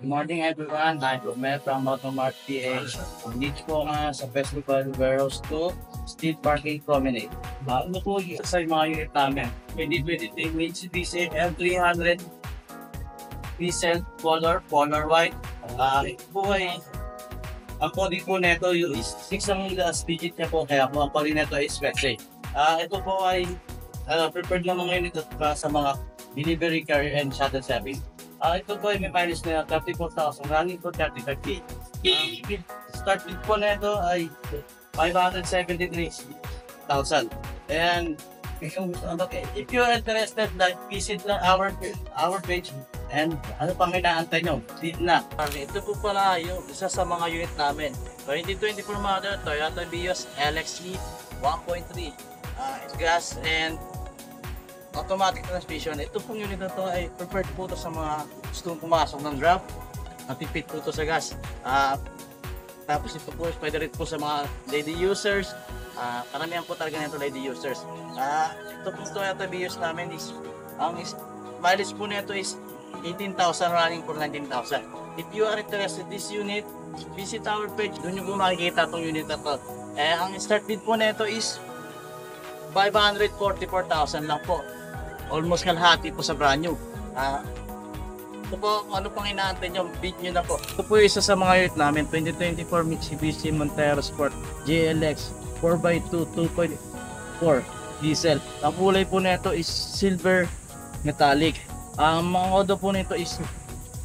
Good morning everyone, I'm Romel from Automart PH. Dito po nga sa Festival Warehouse 2, Street Parking Promenade. Ano po sa mga unit namin? 2023 Mitsubishi M300 Diesel Polar White. Ito po ay, ang coding po neto is 6 ang last digit niya po, kaya po ang coding neto is Spec-A. Ito po ay prepared lang mga unit sa mga delivery, carrier, and shuttle service. Ito po ay may mileage na 34,000, running po 35K. Start bid po na ito ay 573,000. And if you're interested, like, visit lang our page. And ano pang inaantay nyo? Bid na. Ito po pala yung isa sa mga unit namin. 2024 model Toyota Vios LXE 1.3. Gas and automatic transmission. Ito pong unit na to ay prepared po to sa mga gustong pumasok ng Grab. Natipid po to sa gas. Tapos ito po pwede rin po sa mga lady users. Karamihan po talaga nito lady users. Ito pong Toyota Vios namin is mileage po nito is 18,000 running for 19,000. If you are interested in this unit, visit our page. Doon nyo po makikita itong unit na to. Ang start bid po nito is 544,000 lang po. Almost kalahati po sa brand new. Ito po, ano pang inaantay nyo, bid nyo na po. Ito po isa sa mga unit namin, 2024 Mitsubishi Montero Sport GLX 4x2 2.4 diesel. Ang kulay po nito is silver metallic. Ang mga odo po nito is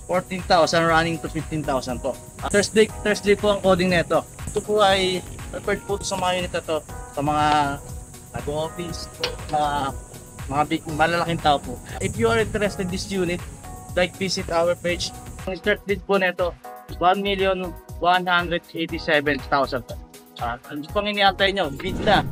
14,000 running to 15,000 po. Thursday po ang coding nito. Ito po ay prepared po sa mga unit na to, sa mga nag-office, mga big, malalaking tao po. If you are interested in this unit, like, visit our page. Ang start bid po nito, 1,187,000. Ano pang iniantay nyo? Bid na.